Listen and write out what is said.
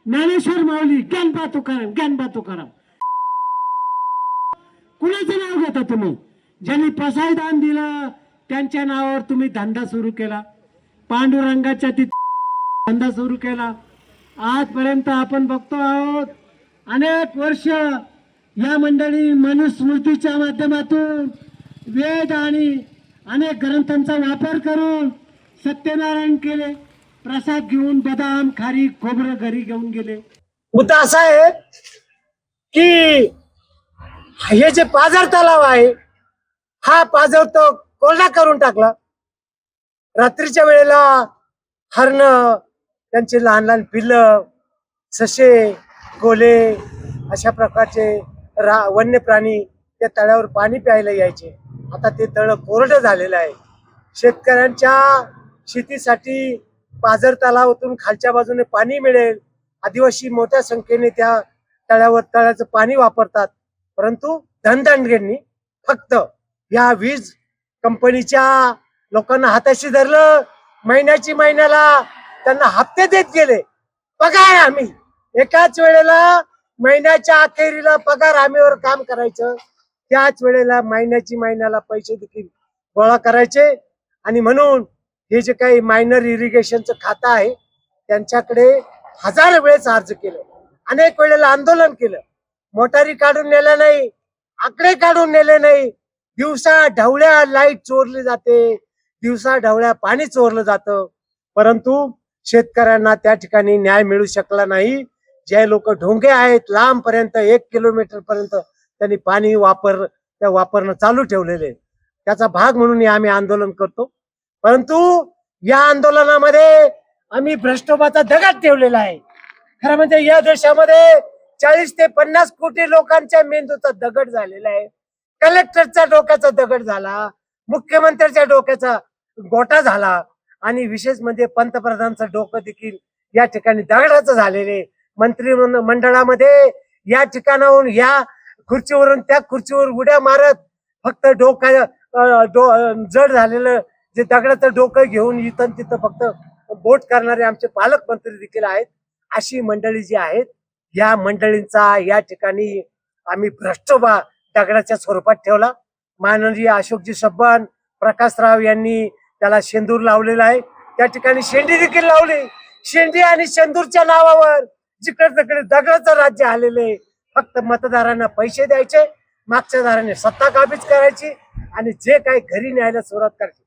ज्ञानेश्वर माऊली, ज्ञानबा तुकाराम, ज्ञानबा तुकाराम. कुणाचं नाव घेता तुम्ही? ज्यांनी पसायदान दिलं त्यांच्या नावावर तुम्ही धंदा सुरू केला. पांडुरंगाच्या धंदा सुरू केला. आजपर्यंत आपण बघतो आहोत, अनेक वर्ष या मंडळी मनुस्मृतीच्या माध्यमातून वेद आणि अनेक ग्रंथांचा वापर करून सत्यनारायण केले. प्रसाद घेऊन बदाम, खारी, खोबरं घरी घेऊन गेले. मुद्दा असा आहे की हे जे पाझर तलाव आहे, हा पाझर तो कोरडा करून टाकला. रात्रीच्या वेळेला हरण, त्यांचे लहान लहान पिल्लं, ससे, कोले अशा प्रकारचे वन्य प्राणी त्या तळ्यावर पाणी प्यायला यायचे. आता ते तळ कोरडं झालेलं आहे. शेतकऱ्यांच्या शेतीसाठी पाझर तलावातून खालच्या बाजूने पाणी मिळेल. आदिवासी मोठ्या संख्येने त्या तळ्याचं पाणी वापरतात. परंतु धनदांडग्यांनी फक्त या वीज कंपनीच्या लोकांना हाताशी धरलं. महिन्याला त्यांना हप्ते देत गेले. पगार आम्ही एकाच वेळेला महिन्याच्या अखेरीला पगार हमीवर काम करायचं. त्याच वेळेला महिन्याला पैसे देखील गोळा करायचे. आणि म्हणून हे जे काही मायनर इरिगेशनचं खातं आहे त्यांच्याकडे हजार वेळेस अर्ज केले, अनेक वेळेला आंदोलन केलं. मोटारी काढून नेल्या नाही, आकडे काढून नेले नाही. दिवसा ढवळ्या लाईट चोरली जाते, दिवसा ढवळ्या पाणी चोरलं जातं. परंतु शेतकऱ्यांना त्या ठिकाणी न्याय मिळू शकला नाही. जे लोक ढोंगे आहेत, लांब पर्यंत 1 किलोमीटर पर्यंत त्यांनी पाणी वापरणं चालू ठेवलेले. त्याचा भाग म्हणून आम्ही आंदोलन करतो. परंतु या आंदोलनामध्ये आम्ही भ्रष्टोबाचा दगड ठेवलेला आहे. खरं म्हणजे या देशामध्ये 40 ते 50 कोटी लोकांच्या मेंदूचा दगड झालेला आहे. कलेक्टरच्या डोक्याचा दगड झाला, मुख्यमंत्र्याच्या डोक्याचा गोटा झाला, आणि विशेष म्हणजे पंतप्रधानांचं डोकं देखील या ठिकाणी दगडाचं झालेले. मंत्रिमंडळामध्ये या ठिकाणाहून या खुर्चीवरून त्या खुर्चीवर उड्या मारत फक्त जड झालेलं जे दगडाचं डोकं घेऊन इथं तिथं फक्त बोट करणारे आमचे पालकमंत्री देखील आहेत. अशी मंडळी जी आहेत, या मंडळींचा या ठिकाणी आम्ही भ्रष्टोबा दगडाच्या स्वरूपात ठेवला. माननीय अशोकजी सब्बान, प्रकाशराव यांनी त्याला शेंदूर लावलेला आहे. त्या ठिकाणी शेंडी देखील लावली. शेंडी आणि शेंदूरच्या नावावर जिकडे तिकडे दगडाचं राज्य आलेले. फक्त मतदारांना पैसे द्यायचे, मागच्या दाराने सत्ता काबीज करायची आणि जे काही घरी न्यायला सुरुवात करायची.